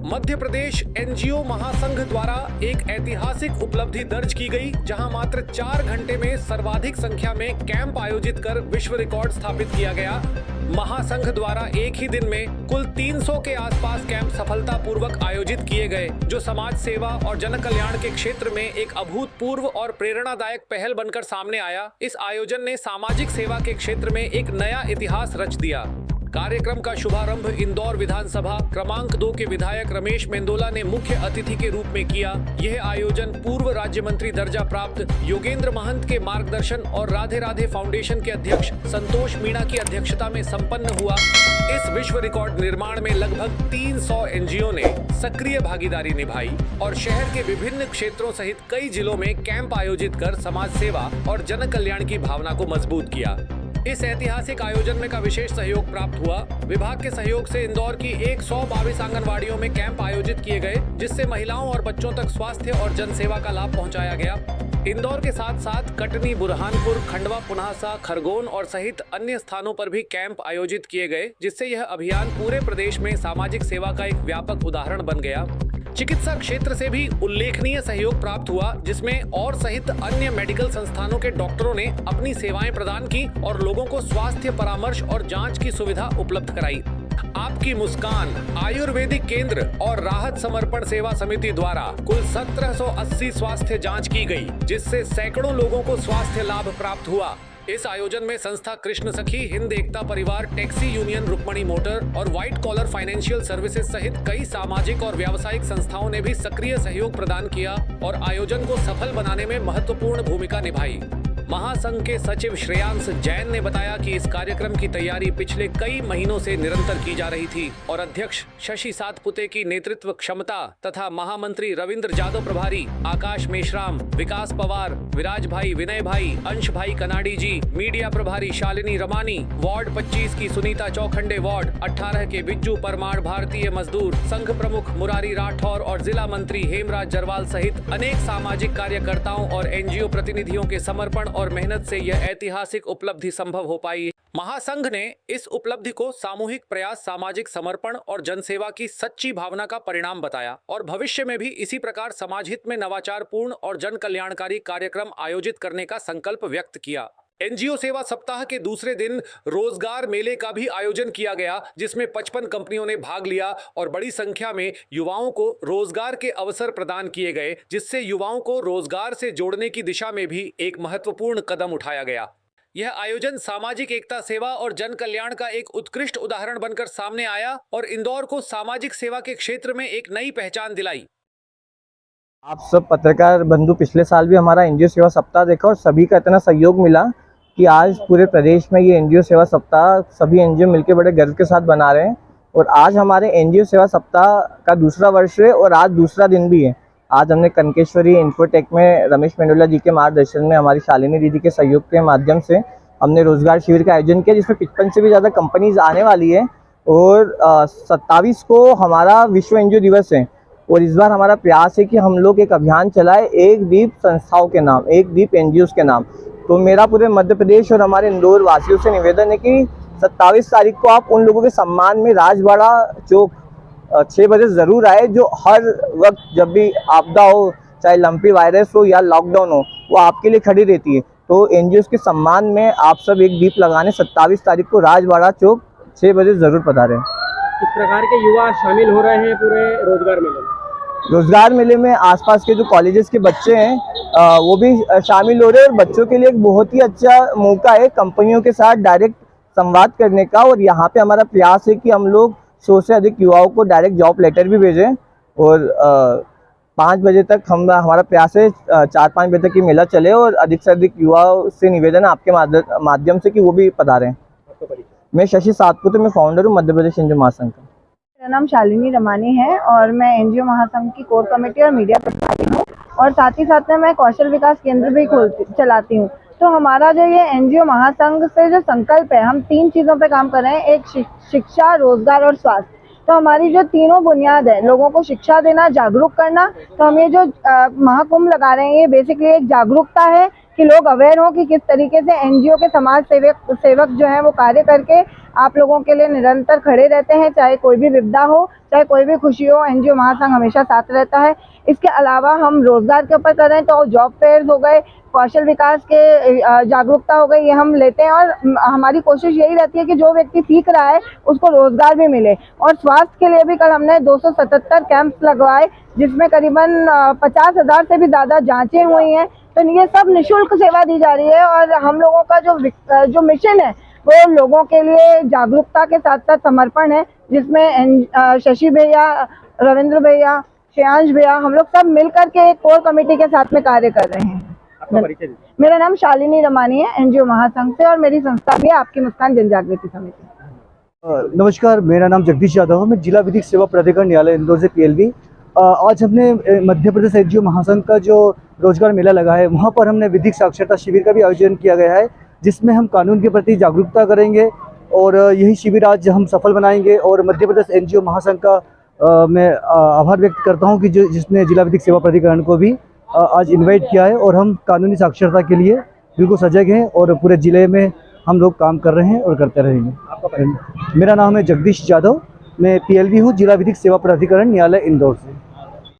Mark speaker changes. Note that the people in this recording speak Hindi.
Speaker 1: मध्य प्रदेश एनजीओ महासंघ द्वारा एक ऐतिहासिक उपलब्धि दर्ज की गई, जहां मात्र 4 घंटे में सर्वाधिक संख्या में कैंप आयोजित कर विश्व रिकॉर्ड स्थापित किया गया। महासंघ द्वारा एक ही दिन में कुल 300 के आसपास कैंप सफलतापूर्वक आयोजित किए गए, जो समाज सेवा और जन कल्याण के क्षेत्र में एक अभूतपूर्व और प्रेरणादायक पहल बनकर सामने आया। इस आयोजन ने सामाजिक सेवा के क्षेत्र में एक नया इतिहास रच दिया। कार्यक्रम का शुभारंभ इंदौर विधानसभा क्रमांक 2 के विधायक रमेश मेंदोला ने मुख्य अतिथि के रूप में किया। यह आयोजन पूर्व राज्य मंत्री दर्जा प्राप्त योगेंद्र महंत के मार्गदर्शन और राधे राधे फाउंडेशन के अध्यक्ष संतोष मीणा की अध्यक्षता में संपन्न हुआ। इस विश्व रिकॉर्ड निर्माण में लगभग 300 एनजीओ ने सक्रिय भागीदारी निभाई और शहर के विभिन्न क्षेत्रों सहित कई जिलों में कैंप आयोजित कर समाज सेवा और जन कल्याण की भावना को मजबूत किया। इस ऐतिहासिक आयोजन में का विशेष सहयोग प्राप्त हुआ। विभाग के सहयोग से इंदौर की 122 आंगनवाड़ियों में कैंप आयोजित किए गए, जिससे महिलाओं और बच्चों तक स्वास्थ्य और जनसेवा का लाभ पहुंचाया गया। इंदौर के साथ साथ कटनी, बुरहानपुर, खंडवा, पुनासा, खरगोन और सहित अन्य स्थानों पर भी कैंप आयोजित किए गए, जिससे यह अभियान पूरे प्रदेश में सामाजिक सेवा का एक व्यापक उदाहरण बन गया। चिकित्सा क्षेत्र से भी उल्लेखनीय सहयोग प्राप्त हुआ, जिसमें और सहित अन्य मेडिकल संस्थानों के डॉक्टरों ने अपनी सेवाएं प्रदान की और लोगों को स्वास्थ्य परामर्श और जांच की सुविधा उपलब्ध कराई। आपकी मुस्कान आयुर्वेदिक केंद्र और राहत समर्पण सेवा समिति द्वारा कुल 1780 स्वास्थ्य जांच की गई, जिससे सैकड़ों लोगों को स्वास्थ्य लाभ प्राप्त हुआ। इस आयोजन में संस्था कृष्ण सखी, हिंद एकता परिवार, टैक्सी यूनियन रुक्मणी मोटर और व्हाइट कॉलर फाइनेंशियल सर्विसेज सहित कई सामाजिक और व्यावसायिक संस्थाओं ने भी सक्रिय सहयोग प्रदान किया और आयोजन को सफल बनाने में महत्वपूर्ण भूमिका निभाई। महासंघ के सचिव श्रेयांश जैन ने बताया कि इस कार्यक्रम की तैयारी पिछले कई महीनों से निरंतर की जा रही थी और अध्यक्ष शशि सातपुते की नेतृत्व क्षमता तथा महामंत्री रविंद्र जादव प्रभारी, आकाश मेश्राम, विकास पवार, विराज भाई, विनय भाई, अंश भाई कनाडी जी, मीडिया प्रभारी शालिनी रमानी, वार्ड 25 की सुनीता चौखंडे, वार्ड 18 के बिज्जू परमार, भारतीय मजदूर संघ प्रमुख मुरारी राठौर और जिला मंत्री हेमराज जरवाल सहित अनेक सामाजिक कार्यकर्ताओं और एनजीओ प्रतिनिधियों के समर्पण और मेहनत से यह ऐतिहासिक उपलब्धि संभव हो पाई। महासंघ ने इस उपलब्धि को सामूहिक प्रयास, सामाजिक समर्पण और जनसेवा की सच्ची भावना का परिणाम बताया और भविष्य में भी इसी प्रकार समाज हित में नवाचारपूर्ण और जन कल्याणकारी कार्यक्रम आयोजित करने का संकल्प व्यक्त किया। एनजीओ सेवा सप्ताह के दूसरे दिन रोजगार मेले का भी आयोजन किया गया, जिसमें 55 कंपनियों ने भाग लिया और बड़ी संख्या में युवाओं को रोजगार के अवसर प्रदान किए गए, जिससे युवाओं को रोजगार से जोड़ने की दिशा में भी एक महत्वपूर्ण कदम उठाया गया। यह आयोजन सामाजिक एकता, सेवा और जन कल्याण का एक उत्कृष्ट उदाहरण बनकर सामने आया और इंदौर को सामाजिक सेवा के क्षेत्र में एक नई पहचान दिलाई।
Speaker 2: आप सब पत्रकार बंधु पिछले साल भी हमारा एनजीओ सेवा सप्ताह देखा और सभी का इतना सहयोग मिला कि आज पूरे प्रदेश में ये एनजीओ सेवा सप्ताह सभी एनजीओ मिलकर बड़े गर्व के साथ बना रहे हैं। और आज हमारे एनजीओ सेवा सप्ताह का दूसरा वर्ष है और आज दूसरा दिन भी है। आज हमने कनकेश्वरी इन्फोटेक में रमेश मेंदोला जी के मार्गदर्शन में, हमारी शालिनी दीदी के सहयोग के माध्यम से हमने रोजगार शिविर का आयोजन किया, जिसमें 55 से भी ज़्यादा कंपनीज आने वाली है। और 27 को हमारा विश्व एनजीओ दिवस है और इस बार हमारा प्रयास है कि हम लोग एक अभियान चलाए, एक दीप संस्थाओं के नाम, एक दीप एनजीओ के नाम। तो मेरा पूरे मध्य प्रदेश और हमारे इंदौर वासियों से निवेदन है कि 27 तारीख को आप उन लोगों के सम्मान में राजवाड़ा चौक 6 बजे ज़रूर आए, जो हर वक्त जब भी आपदा हो, चाहे लंपी वायरस हो या लॉकडाउन हो, वो आपके लिए खड़ी रहती है। तो एनजीओ के सम्मान में आप सब एक दीप लगाने 27 तारीख को राजवाड़ा चौक 6 बजे ज़रूर पधारें।
Speaker 3: किस प्रकार के युवा शामिल हो रहे हैं पूरे रोजगार मेले में?
Speaker 2: रोजगार मेले में आसपास के जो कॉलेजेस के बच्चे हैं वो भी शामिल हो रहे हैं और बच्चों के लिए एक बहुत ही अच्छा मौका है कंपनियों के साथ डायरेक्ट संवाद करने का। और यहाँ पे हमारा प्रयास है कि हम लोग 100 से अधिक युवाओं को डायरेक्ट जॉब लेटर भी भेजें और 5 बजे तक हमारा प्रयास है 4-5 बजे तक ये मेला चले और अधिक से अधिक युवाओं से निवेदन है आपके माध्यम से कि वो भी पधारें। मैं शशि सातपुते, मैं फाउंडर हूँ मध्य प्रदेश एनजीओ महासंघ का।
Speaker 4: मेरा नाम शालिनी रमानी है और मैं एनजीओ महासंघ की कोर कमेटी और मीडिया प्रभारी हूँ और साथ ही साथ में मैं कौशल विकास केंद्र भी चलाती हूँ। तो हमारा जो ये एनजीओ महासंघ से जो संकल्प है, हम 3 चीज़ों पे काम कर रहे हैं, एक शिक्षा, रोजगार और स्वास्थ्य। तो हमारी जो तीनों बुनियाद है, लोगों को शिक्षा देना, जागरूक करना। तो हम ये जो महाकुंभ लगा रहे हैं, ये बेसिकली एक जागरूकता है कि लोग अवेयर हों कि किस तरीके से एनजीओ के समाज सेवक जो हैं वो कार्य करके आप लोगों के लिए निरंतर खड़े रहते हैं। चाहे कोई भी विपदा हो, चाहे कोई भी खुशी हो, एनजीओ महासंघ हमेशा साथ रहता है। इसके अलावा हम रोजगार के ऊपर कर रहे हैं, तो जॉब फेयर्स हो गए, कौशल विकास के जागरूकता हो गई, ये हम लेते हैं। और हमारी कोशिश यही रहती है कि जो व्यक्ति सीख रहा है उसको रोजगार भी मिले। और स्वास्थ्य के लिए भी कल हमने 277 कैंप्स लगवाए, जिसमें करीबन 50,000 से भी ज़्यादा जांचें हुई हैं। तो ये सब निःशुल्क सेवा दी जा रही है। और हम लोगों का जो मिशन है वो लोगों के लिए जागरूकता के साथ साथ समर्पण है, जिसमें शशि भैया, रविंद्र भैया, श्रेयांश भैया, हम लोग सब मिलकर के एक कोर कमेटी के साथ में कार्य कर रहे हैं।
Speaker 3: आपका परिचय दीजिए।
Speaker 4: मेरा नाम शालिनी रमानी है, एनजीओ महासंघ से, और मेरी संस्था भी है आपकी मुस्कान जन जागृति समिति।
Speaker 5: नमस्कार, मेरा नाम जगदीश यादव है। मैं जिला विधिक सेवा प्राधिकरण न्यायालय इंदौर से PLV। आज हमने मध्य प्रदेश एनजीओ महासंघ का जो रोजगार मेला लगा है, वहाँ पर हमने विधिक साक्षरता शिविर का भी आयोजन किया गया है, जिसमें हम कानून के प्रति जागरूकता करेंगे। और यही शिविर आज हम सफल बनाएंगे। और मध्य प्रदेश एनजीओ महासंघ का मैं आभार व्यक्त करता हूँ कि जिसने जिला विधिक सेवा प्राधिकरण को भी आज इनवाइट किया है। और हम कानूनी साक्षरता के लिए बिल्कुल सजग हैं और पूरे ज़िले में हम लोग काम कर रहे हैं और करते रहेंगे। मेरा नाम है जगदीश यादव, मैं PLV हूँ, जिला विधिक सेवा प्राधिकरण न्यायालय इंदौर से।